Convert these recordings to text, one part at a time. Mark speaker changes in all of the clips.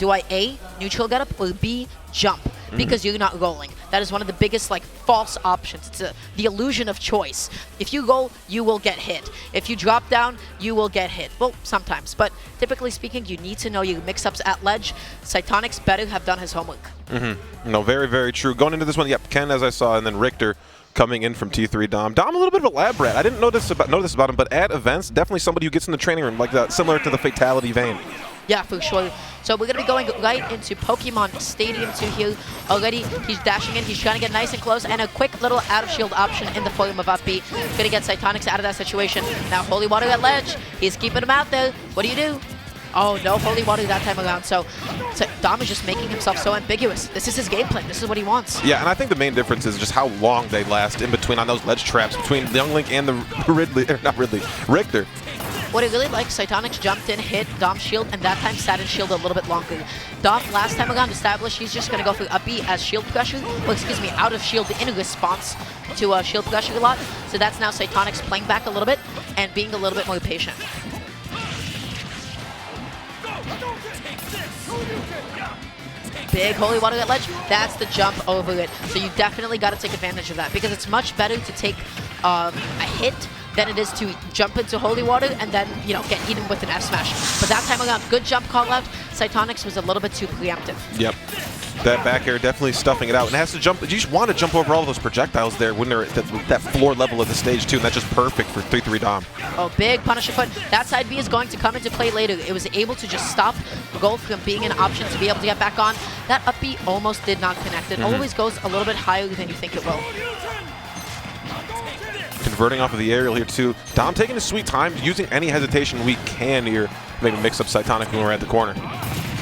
Speaker 1: Do I A, neutral get up, or B, jump? Because you're not rolling. That is one of the biggest like false options. It's the illusion of choice. If you roll, you will get hit. If you drop down, you will get hit. Well, sometimes, but typically speaking, you need to know your mix-ups at ledge. Sytonix better have done his homework.
Speaker 2: No, very, very true. Going into this one, yep, Ken, as I saw, and then Richter coming in from T3 Dom. Dom, a little bit of a lab rat. I didn't know this about him, but at events, definitely somebody who gets in the training room like that, similar to the Fatality vein.
Speaker 1: Yeah, for sure. So we're going to be going right into Pokemon Stadium 2 here. Already, he's dashing in. He's trying to get nice and close. And a quick little out-of-shield option in the form of up B. Going to get Sytonix out of that situation. Now, Holy Water at ledge. He's keeping him out there. What do? Oh, no Holy Water that time around. So Dom is just making himself so ambiguous. This is his game plan. This is what he wants.
Speaker 2: Yeah, and I think the main difference is just how long they last in between on those ledge traps between Young Link and the Richter.
Speaker 1: What I really like, Sytonix jumped in, hit Dom's shield, and that time sat in shield a little bit longer. Dom, last time around, established he's just going to go for up B as shield pressure, or excuse me, out of shield in response to shield pressure a lot. So that's now Sytonix playing back a little bit and being a little bit more patient. Big Holy Water at ledge, that's the jump over it. So you definitely got to take advantage of that, because it's much better to take a hit than it is to jump into Holy Water and then, you know, get eaten with an F smash. But that time around, good jump call out. Sytonix was a little bit too preemptive. Yep.
Speaker 2: That back air definitely stuffing it out. And it has to jump. You just want to jump over all those projectiles there when they're at that floor level of the stage, too. And that's just perfect for 3-3 Dom.
Speaker 1: Oh, big Punisher foot. That side B is going to come into play later. It was able to just stop Gold from being an option to be able to get back on. That up B almost did not connect. It always goes a little bit higher than you think it will.
Speaker 2: Converting off of the aerial here, too. Dom taking his sweet time, using any hesitation we can here. Maybe mix up Sytonix when we're at the corner.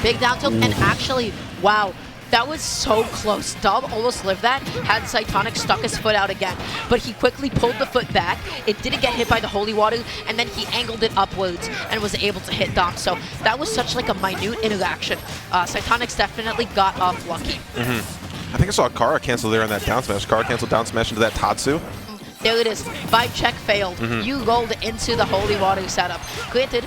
Speaker 1: Big down tilt, and actually, wow. That was so close. Dom almost lived that, had Sytonix stuck his foot out again. But he quickly pulled the foot back. It didn't get hit by the Holy Water, and then he angled it upwards and was able to hit Dom. So that was such like a minute interaction. Sytonix definitely got off lucky.
Speaker 2: I think I saw a Kara cancel there on that down smash. Kara canceled down smash into that Tatsu.
Speaker 1: There it is. Vibe check failed. You rolled into the Holy Water setup. Granted,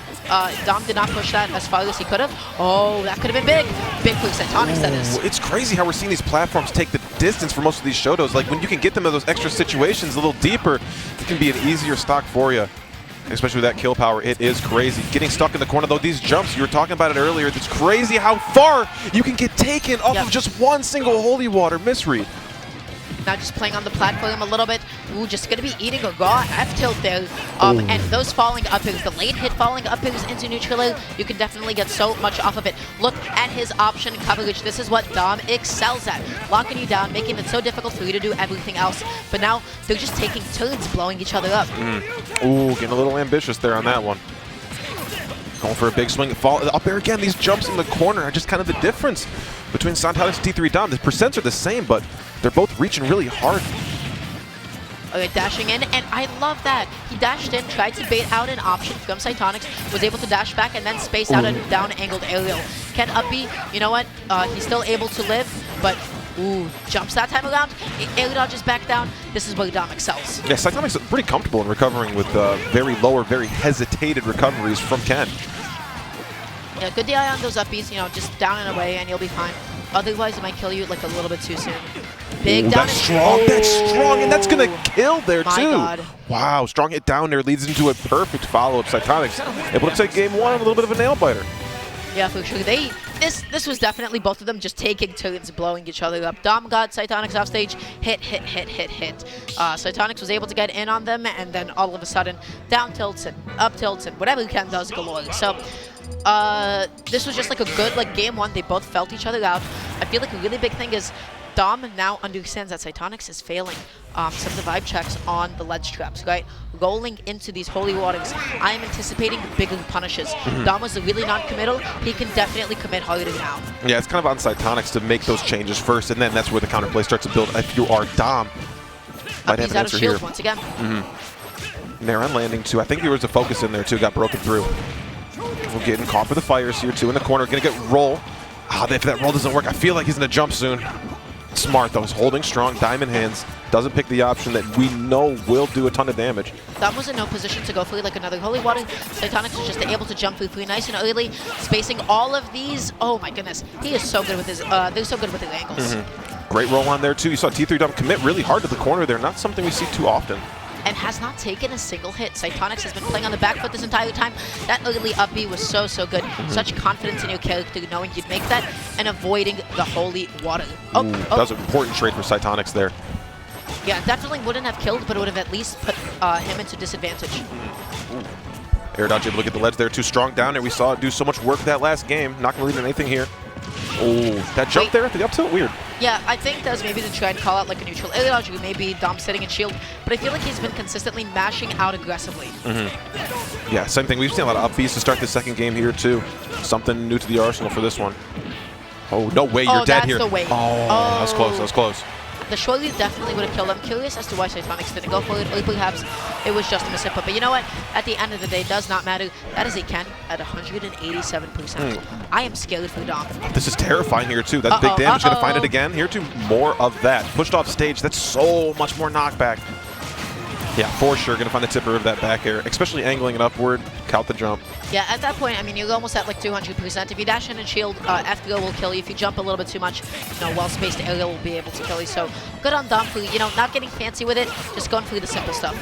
Speaker 1: Dom did not push that as far as he could have. Oh, that could have been big. Big for Sytonix, that is.
Speaker 2: It's crazy how we're seeing these platforms take the distance for most of these Shotos. Like, when you can get them in those extra situations a little deeper, it can be an easier stock for you. Especially with that kill power, it is crazy. Getting stuck in the corner, though, these jumps, you were talking about it earlier, it's crazy how far you can get taken off of just one single Holy Water misread.
Speaker 1: Now just playing on the platform a little bit. Ooh, just going to be eating a raw F-tilt there. And those falling up airs, the late hit falling up airs into neutral air, you can definitely get so much off of it. Look at his option coverage. This is what Dom excels at. Locking you down, making it so difficult for you to do everything else. But now they're just taking turns, blowing each other up.
Speaker 2: Ooh, getting a little ambitious there on that one. Going for a big swing. Fall up there again. These jumps in the corner are just kind of the difference between Sytonix and T3 Dom. The percents are the same, but they're both reaching really hard.
Speaker 1: Okay, dashing in, and I love that. He dashed in, tried to bait out an option from Sytonix, was able to dash back and then space out a down-angled aerial. Ken up B, you know what? He's still able to live, but jumps that time around. Air dodges back down. This is where Dom excels.
Speaker 2: Yeah, Sytonix is pretty comfortable in recovering with very low or very hesitated recoveries from Ken.
Speaker 1: Yeah, good DI on those up Bs, you know, just down and away, and you'll be fine. Otherwise, it might kill you like a little bit too soon. Big down.
Speaker 2: That's strong. That's strong, and that's gonna kill there too.
Speaker 1: My God.
Speaker 2: Wow, strong hit down there leads into a perfect follow-up. Sytonix able to take game one, a little bit of a nail biter.
Speaker 1: Yeah, for sure. This was definitely both of them just taking turns, blowing each other up. Dom got Sytonix off stage, hit. Sytonix was able to get in on them, and then all of a sudden, down tilts and up tilts and whatever Ken does galore. So this was just like a good game one. They both felt each other out. I feel like a really big thing is Dom now understands that Sytonix is failing some of the vibe checks on the ledge traps, right? Rolling into these Holy Waters, I am anticipating bigger punishes. Dom was really non-committal. He can definitely commit harder now.
Speaker 2: Yeah, it's kind of on Sytonix to make those changes first, and then that's where the counterplay starts to build. If you are Dom, might have an answer here.
Speaker 1: Once again.
Speaker 2: Nair on landing too. I think there was a focus in there too, got broken through. We're getting caught for the fires here too in the corner. Gonna get roll. If that roll doesn't work, I feel like he's gonna jump soon. Smart though, he's holding strong, diamond hands. Doesn't pick the option that we know will do a ton of damage.
Speaker 1: Dom was in no position to go for like another holy water. Sytonix was just able to jump through pretty nice and early, spacing all of these. Oh my goodness, he is so good with his. They're so good with his angles.
Speaker 2: Great roll on there too. You saw T3 Dom commit really hard to the corner there. Not something we see too often.
Speaker 1: And has not taken a single hit. Sytonix has been playing on the back foot this entire time. That early up B was so good. Such confidence in your character, knowing you'd make that and avoiding the holy water.
Speaker 2: That was an important trade for Sytonix there.
Speaker 1: Yeah, definitely wouldn't have killed, but it would have at least put him into disadvantage.
Speaker 2: Air dodge able to get the ledge there. Too strong down there. We saw it do so much work that last game. Not going to lead to anything here. Oh, that jump there at the up tilt, weird.
Speaker 1: Yeah, I think that was maybe to try and call out like a neutral air dodge, or maybe Dom setting a shield, but I feel like he's been consistently mashing out aggressively.
Speaker 2: Yeah, same thing. We've seen a lot of up Bs to start the second game here too. Something new to the arsenal for this one. Oh, no way, you're dead here.
Speaker 1: The way.
Speaker 2: Oh, that was close, that was close.
Speaker 1: The short lead definitely would have killed him. Curious as to why Sytonix didn't go for it, or perhaps it was just a misinput. But you know what? At the end of the day, it does not matter. That is a Ken at 187%. I am scared for Dom.
Speaker 2: This is terrifying here too. That's big damage. Gonna find it again. Here too, more of that. Pushed off stage. That's so much more knockback. Yeah, for sure. Gonna find the tipper of that back air, especially angling it upward. Count the jump.
Speaker 1: Yeah, at that point, I mean, you're almost at like 200%. If you dash in and shield, F-Go will kill you. If you jump a little bit too much, well-spaced aerial will be able to kill you. So good on Dom for, not getting fancy with it, just going through the simple stuff.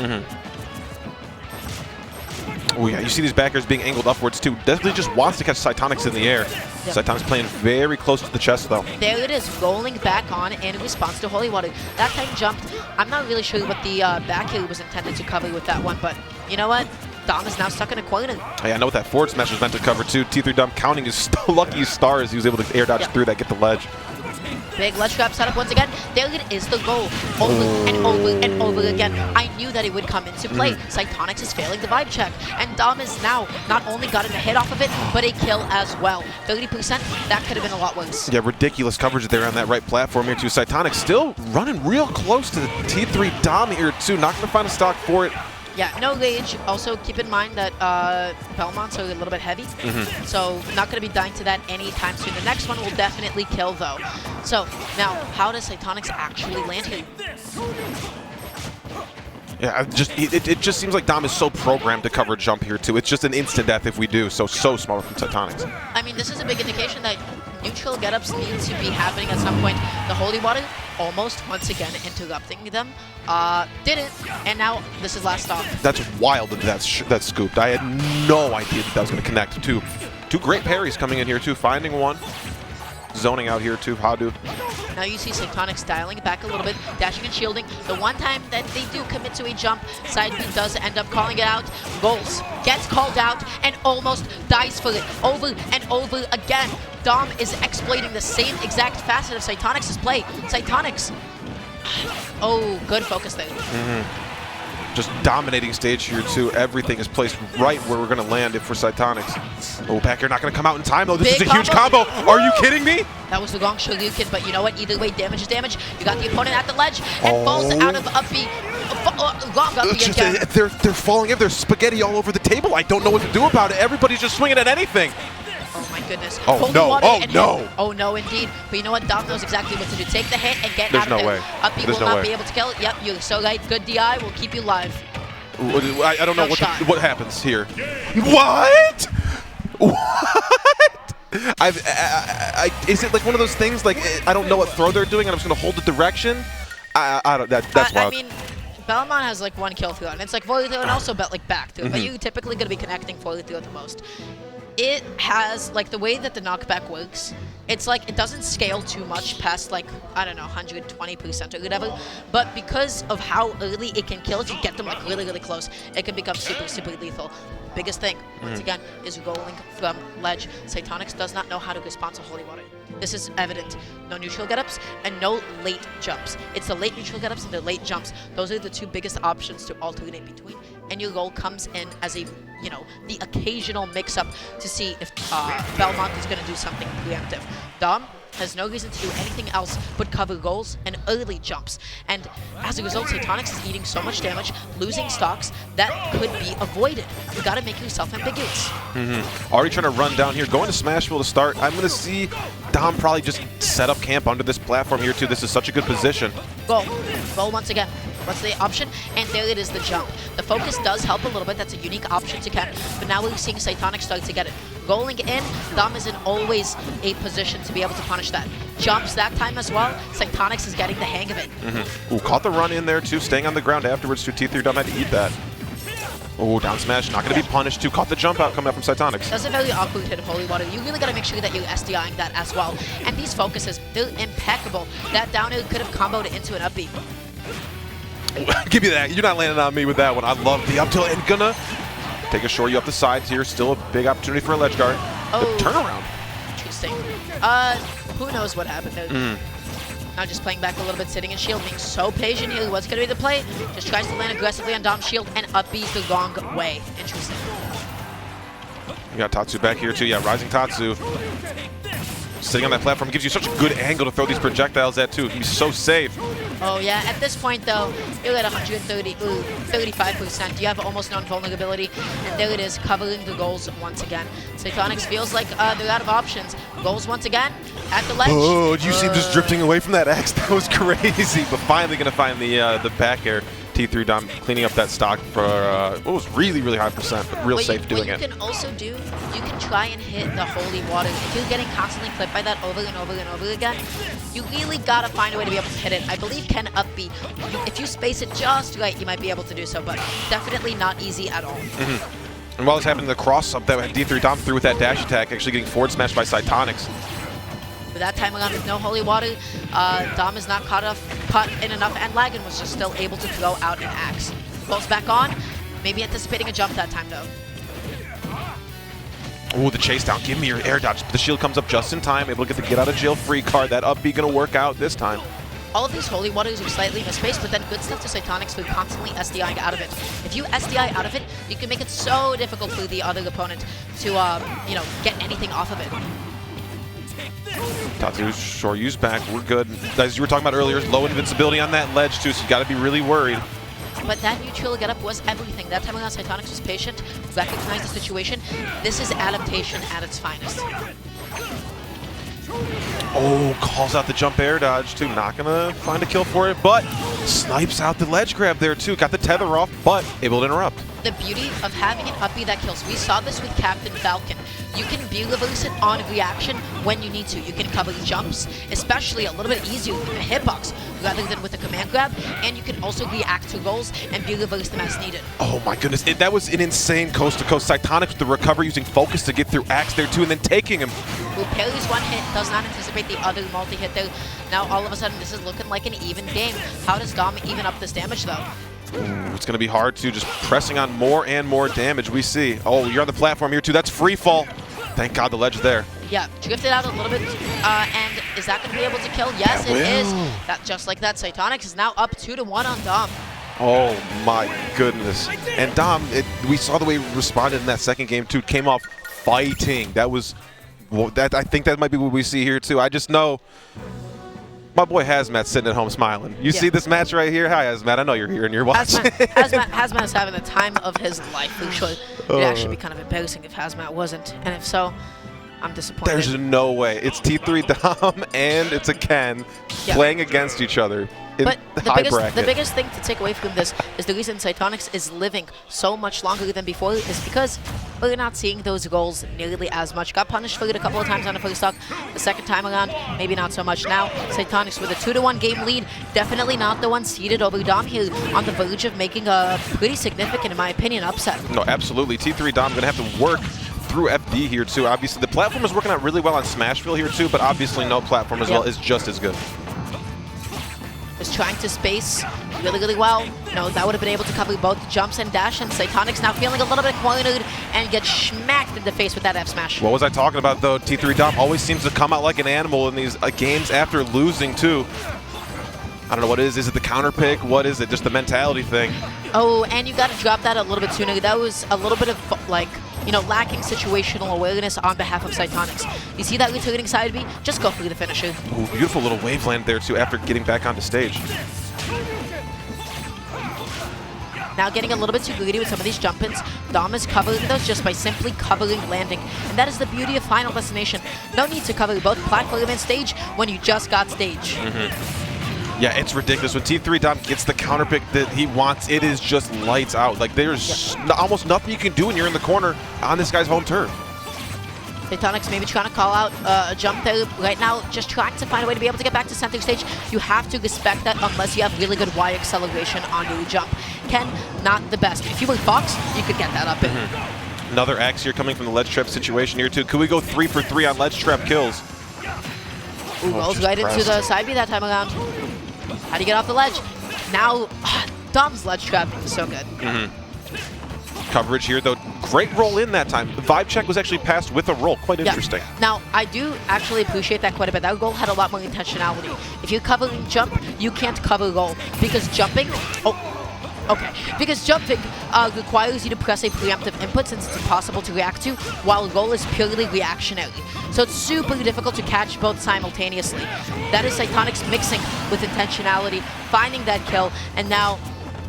Speaker 2: Oh yeah, you see these backers being angled upwards too. Definitely just wants to catch Sytonix in the air. Yep. Sytonix playing very close to the chest though.
Speaker 1: There it is, rolling back on in response to Holy Water. That time jumped. I'm not really sure what the back heel was intended to cover with that one, but you know what? Dom is now stuck in a corner.
Speaker 2: Yeah, I know what that forward smash was meant to cover too. T3 Dom counting his lucky stars. He was able to air dodge through that, get the ledge.
Speaker 1: Big ledge grab setup once again. There it is, the goal. Over and over and over again. I knew that it would come into play. Sytonix is failing the vibe check. And Dom is now not only gotten a hit off of it, but a kill as well. 30%, that could have been a lot worse.
Speaker 2: Yeah, ridiculous coverage there on that right platform here too. Sytonix still running real close to the T3 Dom here too. Not going to find a stock for it.
Speaker 1: Yeah, no rage. Also, keep in mind that Belmonts are a little bit heavy, so not going to be dying to that anytime soon. The next one will definitely kill, though. So, now, how does Sytonix actually land here?
Speaker 2: Yeah, it just seems like Dom is so programmed to cover jump here, too. It's just an instant death if we do, so smart from Sytonix.
Speaker 1: I mean, this is a big indication that neutral get-ups need to be happening at some point. The Holy Water almost, once again, interrupting them. Didn't, and now this is last stop. That's
Speaker 2: wild that that's scooped. I had no idea that was going to connect. Two great parries coming in here, too. Finding one. Zoning out here, too. Hadu.
Speaker 1: Now you see Sytonix dialing it back a little bit, dashing and shielding. The one time that they do commit to a jump, side B does end up calling it out. Goals gets called out and almost dies for it over and over again. Dom is exploiting the same exact facet of Sytonix's play. Sytonix. Oh, good focus there.
Speaker 2: Just dominating stage here, too. Everything is placed right where we're going to land if we're Sytonix. Oh, back here not going to come out in time, though. This is a huge combo. Are you kidding me?
Speaker 1: That was the wrong Shoryuken, but you know what? Either way, damage is damage. You got the opponent at the ledge and falls out of up B. Wrong up B again.
Speaker 2: They're falling in. There's spaghetti all over the table. I don't know what to do about it. Everybody's just swinging at anything.
Speaker 1: Oh my goodness.
Speaker 2: Oh no, oh no.
Speaker 1: Oh no indeed. But you know what? Dom knows exactly what to do. Take the hit and get
Speaker 2: There's
Speaker 1: out of
Speaker 2: no
Speaker 1: there.
Speaker 2: way.
Speaker 1: Up B will not be able to kill it. Yep, you're so right. Good DI will keep you live.
Speaker 2: I don't know what happens here. What? What? Is it like one of those things like I don't know what throw they're doing and I'm just gonna hold the direction? I don't. That's wild.
Speaker 1: I mean, Belmont has like one kill throw and it's like forward throw and also like back throw. But you're typically gonna be connecting forward throw the most. It has, like, the way that the knockback works, it's like it doesn't scale too much past, like, I don't know, 120% or whatever. But because of how early it can kill, if you get them, like, really, really close, it can become super lethal. Biggest thing, once again, is rolling from ledge. Sytonix does not know how to respond to Holy Water. This is evident. No neutral get-ups and no late jumps. It's the late neutral get-ups and the late jumps. Those are the two biggest options to alternate between. And your goal comes in as a, the occasional mix-up to see if Belmont is going to do something preemptive. Dom has no reason to do anything else but cover goals and early jumps. And as a result, Sytonix is eating so much damage, losing stocks that could be avoided. You got to make yourself ambiguous.
Speaker 2: Already trying to run down here, going to Smashville to start. I'm going to see Dom probably just set up camp under this platform here too. This is such a good position.
Speaker 1: Goal. Goal once again. What's the option? And there it is, the jump. The focus does help a little bit. That's a unique option to Ken. But now we're seeing Sytonix start to get it. Rolling in, Dom is in always a position to be able to punish that. Jumps that time as well. Sytonix is getting the hang of it.
Speaker 2: Ooh, caught the run in there too, staying on the ground afterwards too. T3 Dom had to eat that. Oh, down smash, not going to be punished too. Caught the jump out coming up from Sytonix.
Speaker 1: That's a very awkward hit of Holy Water. You really got to make sure that you're SDIing that as well. And these focuses, they're impeccable. That down air could have comboed into an up B.
Speaker 2: Give me that. You're not landing on me with that one. I love the up tilt and gonna take a short you up the sides here. Still a big opportunity for a ledge guard.
Speaker 1: Oh.
Speaker 2: The turnaround.
Speaker 1: Interesting. Who knows what happened there. Now just playing back a little bit, sitting in shield, being so patient here. What's going to be the play? Just tries to land aggressively on Dom's shield and up B's the wrong way. Interesting.
Speaker 2: You got Tatsu back here too. Yeah, rising Tatsu. Sitting on that platform gives you such a good angle to throw these projectiles at too. It can be so safe.
Speaker 1: Oh yeah, at this point though, you're at 35%. You have almost non-vulnerability, and there it is, covering the goals once again. Sytonix feels like they're out of options. Goals once again, at the ledge.
Speaker 2: Oh, did you see him just drifting away from that X? That was crazy, but finally gonna find the back air. T3 Dom cleaning up that stock for what was really, really high percent, but real safe doing it.
Speaker 1: What you can also do, you can try and hit the Holy Water. If you're getting constantly clipped by that over and over and over again, you really gotta find a way to be able to hit it. I believe Ken up B. If you space it just right, you might be able to do so, but definitely not easy at all.
Speaker 2: And while it's happening, the cross up that D3 Dom threw with that dash attack, actually getting forward smashed by Sytonix.
Speaker 1: But that time around with no Holy Water, Dom is not caught in enough, and Lagan was just still able to throw out an axe. Pulls back on, maybe anticipating a jump that time though.
Speaker 2: Oh, the chase down. Give me your air dodge. The shield comes up just in time, able to get the get out of jail free card. That up B gonna work out this time.
Speaker 1: All of these Holy Waters are slightly misspaced, but then good stuff to Sytonix for constantly SDIing out of it. If you SDI out of it, you can make it so difficult for the other opponent to, you know, get anything off of it.
Speaker 2: Tatsu, Shoryu's back. We're good. As you were talking about earlier, low invincibility on that ledge too, so you got to be really worried.
Speaker 1: But that neutral getup was everything. That time around, Sytonix was patient, recognized the situation. This is adaptation at its finest.
Speaker 2: Oh, calls out the jump air dodge too. Not gonna find a kill for it, but snipes out the ledge grab there too. Got the tether off, but able to interrupt.
Speaker 1: The beauty of having an up B that kills. We saw this with Captain Falcon. You can reverse it on reaction when you need to. You can cover jumps, especially a little bit easier with a hitbox rather than with a command grab, and you can also react to rolls and reverse them as needed.
Speaker 2: Oh my goodness, that was an insane coast-to-coast. Sytonix with the recovery using focus to get through axe there too, and then taking him.
Speaker 1: Well, parries one hit, does not anticipate the other multi-hit there. Now all of a sudden this is looking like an even game. How does Dom even up this damage though?
Speaker 2: Ooh, it's going to be hard to just pressing on more and more damage we see. Oh, you're on the platform here too. That's free fall. Thank God the ledge there.
Speaker 1: Yeah, drifted out a little bit. And is that going to be able to kill? Yes, it is. That, just like that, Sytonix is now up 2-1 on Dom.
Speaker 2: Oh my goodness. And Dom, we saw the way he responded in that second game too. Came off fighting. That was, I think that might be what we see here too. I just know my boy Hazmat's sitting at home smiling. You see this match right here? Hi, Hazmat. I know you're here and you're watching.
Speaker 1: Hazmat is having the time of his life, for sure. It'd actually be kind of embarrassing if Hazmat wasn't. And if so, I'm disappointed.
Speaker 2: There's no way. It's T3 Dom and it's a Ken playing against each other.
Speaker 1: But the biggest thing to take away from this is the reason Sytonix is living so much longer than before is because we're not seeing those goals nearly as much. Got punished for it a couple of times on the first stock. The second time around, maybe not so much. Now, Sytonix with a 2-1 game lead, definitely not the one seeded over Dom here, on the verge of making a pretty significant, in my opinion, upset.
Speaker 2: No, absolutely. T3 Dom going to have to work through FD here too. Obviously, the platform is working out really well on Smashville here too, but obviously no platform as well is just as good.
Speaker 1: Was trying to space really, really well. You know, that would have been able to cover both jumps and dash, and Sytonix now feeling a little bit cornered and get smacked in the face with that F smash.
Speaker 2: What was I talking about though? T3 Dom always seems to come out like an animal in these games after losing too. I don't know what it is. Is it the counter pick? What is it? Just the mentality thing. Oh,
Speaker 1: and you got to drop that a little bit sooner. That was a little bit of like, you know, lacking situational awareness on behalf of Sytonix. You see that returning side B? Just go for the finisher.
Speaker 2: Ooh, beautiful little wave land there too after getting back onto stage.
Speaker 1: Now getting a little bit too greedy with some of these jump-ins. Dom is covering those just by simply covering landing. And that is the beauty of Final Destination. No need to cover both platform and stage when you just got stage.
Speaker 2: Yeah, it's ridiculous. When T3 Dom gets the counter pick that he wants, it is just lights out. Like, there's almost nothing you can do when you're in the corner on this guy's home turf.
Speaker 1: Sytonix maybe trying to call out a jump there right now, just trying to find a way to be able to get back to center stage. You have to respect that unless you have really good Y acceleration on your jump. Ken, not the best. If you were Fox, you could get that up in.
Speaker 2: Another axe here coming from the ledge trap situation here, too. Could we go 3 for 3 on ledge trap kills?
Speaker 1: Ooh, rolls right into the side B that time around. How do you get off the ledge? Now, Dom's ledge trap is so good.
Speaker 2: Coverage here, though. Great roll in that time. The vibe check was actually passed with a roll. Quite interesting.
Speaker 1: Now, I do actually appreciate that quite a bit. That roll had a lot more intentionality. If you're covering jump, you can't cover roll. Because jumping... Because jumping requires you to press a preemptive input since it's impossible to react to, while roll is purely reactionary. So it's super difficult to catch both simultaneously. That is Sytonix mixing with intentionality, finding that kill, and now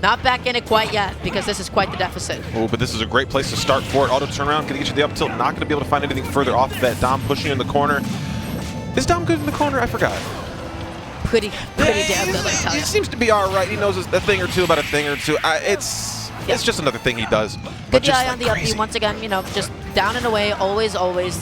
Speaker 1: not back in it quite yet because this is quite the deficit.
Speaker 2: Oh, but this is a great place to start for it. Auto turnaround, gonna get you the up tilt, not gonna be able to find anything further off of that. Dom pushing in the corner. Is Dom good in the corner? I forgot.
Speaker 1: Pretty damn good, let me tell you.
Speaker 2: He seems to be all right. He knows a thing or two about a thing or two. It's just another thing he does.
Speaker 1: Good eye on the up B once again, you know, just down and away, always,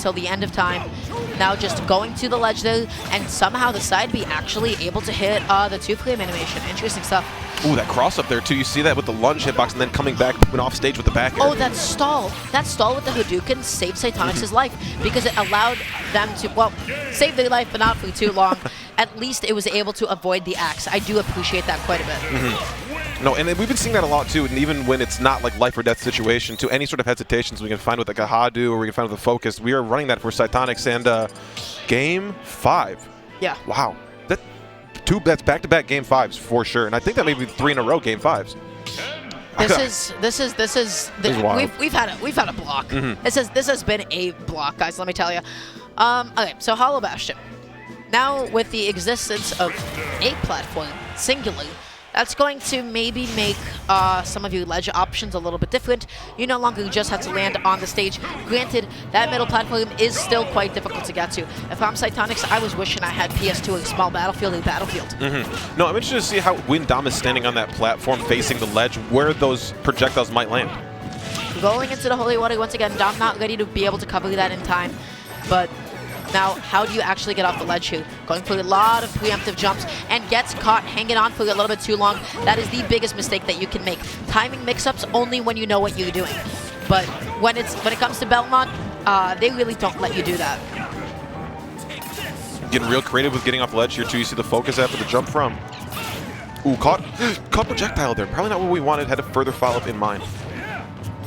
Speaker 1: till the end of time. Now just going to the ledge there, and somehow the side B actually able to hit the 2-frame animation. Interesting stuff.
Speaker 2: Ooh, that cross up there too. You see that with the lunge hitbox and then coming back and off stage with the back air.
Speaker 1: Oh, that stall. That stall with the Hadouken saved Sytonix's life because it allowed them to, well, save their life, but not for too long. At least it was able to avoid the axe. I do appreciate that quite a bit.
Speaker 2: No, and we've been seeing that a lot too, and even when it's not like life or death situation, to any sort of hesitations we can find with like a Hadu or we can find with a Focus, we are running that for Sytonix. And game 5. Yeah. Wow. That's back-to-back game 5s for sure, and I think that may be 3 in a row game 5s.
Speaker 1: This is we've had a block. This has been a block, guys. Let me tell you. Okay, so Hollow Bastion. Now with the existence of a platform, singular, that's going to maybe make some of your ledge options a little bit different. You no longer just have to land on the stage. Granted, that middle platform is still quite difficult to get to. If I'm Sytonix, I was wishing I had PS2 and small battlefield and battlefield.
Speaker 2: No, I'm interested to see how when Dom is standing on that platform facing the ledge, where those projectiles might land.
Speaker 1: Going into the holy water once again, Dom not ready to be able to cover that in time, but now, how do you actually get off the ledge here? Going for a lot of preemptive jumps and gets caught hanging on for a little bit too long. That is the biggest mistake that you can make. Timing mix-ups only when you know what you're doing. But when it comes to Belmont, they really don't let you do that.
Speaker 2: Getting real creative with getting off the ledge here too. You see the Focus after the jump from. Ooh, caught projectile there. Probably not what we wanted. Had a further follow-up in mind.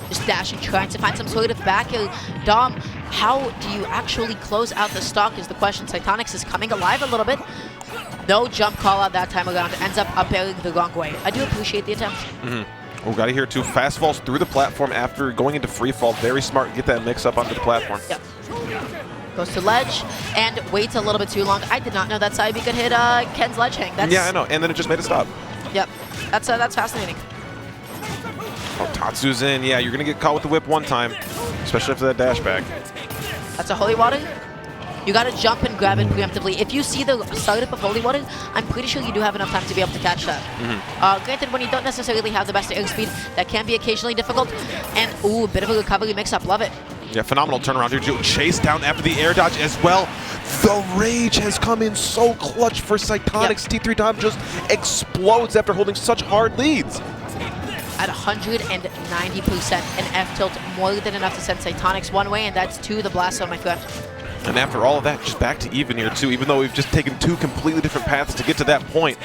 Speaker 1: Just dashing, trying to find some sort of back air. Dom, how do you actually close out the stock is the question. Sytonix is coming alive a little bit. No jump call out that time around. Ends up airing the wrong way. I do appreciate the attempt.
Speaker 2: Oh, got to hear too. Fast falls through the platform after going into free fall. Very smart. Get that mix up onto the platform.
Speaker 1: Yep. Goes to ledge and waits a little bit too long. I did not know that side B could hit Ken's ledge hang.
Speaker 2: Yeah, I know. And then it just made a stop.
Speaker 1: Yep. That's fascinating.
Speaker 2: Oh, Tatsu's in. Yeah, you're going to get caught with the whip one time, especially after that dash back.
Speaker 1: That's a holy water. You got to jump and grab it preemptively. If you see the startup of holy water, I'm pretty sure you do have enough time to be able to catch that. Granted, when you don't necessarily have the best airspeed, that can be occasionally difficult. And, ooh, a bit of a recovery mix-up. Love it.
Speaker 2: Yeah, phenomenal turnaround here. Chase down after the air dodge as well. The rage has come in so clutch for Sytonix. T3 Dom just explodes after holding such hard leads.
Speaker 1: At 190%, an F-tilt more than enough to send Sytonix one way, and that's to the blast zone, my friend.
Speaker 2: And after all of that, just back to even here too, even though we've just taken 2 completely different paths to get to that point.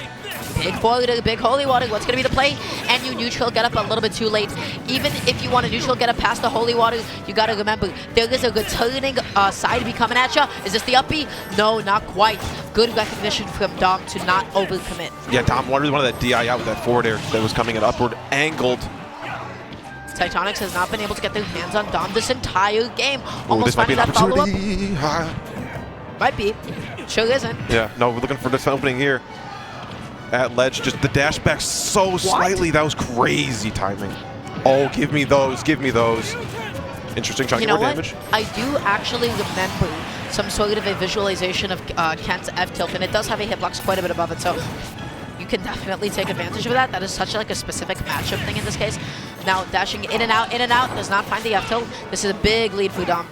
Speaker 1: Big forward, big holy water. What's going to be the play? And you neutral get up a little bit too late. Even if you want to neutral get up past the holy water, you got to remember there is a returning side B coming at you. Is this the up B? No, not quite. Good recognition from Dom to not overcommit.
Speaker 2: Yeah, Dom really wanted that DI out with that forward air that was coming at upward angled.
Speaker 1: Sytonix has not been able to get their hands on Dom this entire game.
Speaker 2: Almost this might be an opportunity.
Speaker 1: Might be. Sure isn't.
Speaker 2: Yeah, no, we're looking for this opening here. at ledge. Just the dash back so slightly. That was crazy timing. Oh, give me those. Give me those. Interesting. Trying to get more damage.
Speaker 1: I do actually remember some sort of a visualization of Kent's F-tilt, and it does have a hitbox quite a bit above it, so you can definitely take advantage of that. That is such like a specific matchup thing in this case. Now dashing in and out, does not find the F-tilt. This is a big lead for Dom.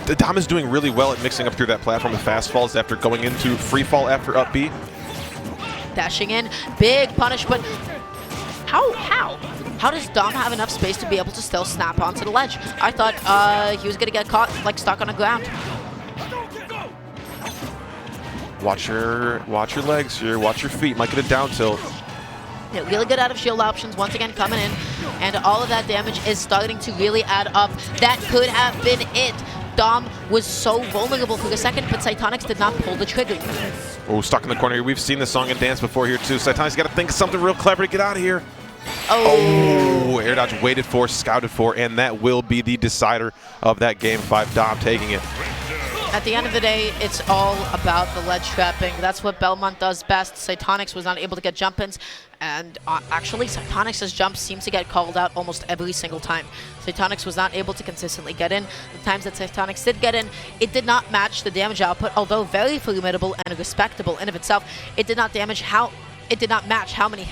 Speaker 2: Dom is doing really well at mixing up through that platform with fast falls after going into free fall after up B.
Speaker 1: Dashing in, big punish, but how does Dom have enough space to be able to still snap onto the ledge? I thought he was gonna get caught, like stuck on the ground.
Speaker 2: Watch your legs here, watch your feet, might get a down tilt.
Speaker 1: Yeah, really good out of shield options once again coming in, and all of that damage is starting to really add up. That could have been it. Dom was so vulnerable for a second, but Sytonix did not pull the trigger.
Speaker 2: Oh, stuck in the corner here. We've seen this song and dance before here too. Sytonix got to think of something real clever to get out of here. Oh, air dodge waited for, scouted for, and that will be the decider of that game 5. Dom taking it.
Speaker 1: At the end of the day, it's all about the ledge trapping. That's what Belmont does best. Sytonix was not able to get jump-ins, and actually Sytonix's jumps seem to get called out almost every single time. Sytonix was not able to consistently get in. The times that Sytonix did get in, it did not match the damage output, although very formidable and respectable in of itself. It did not match how many hits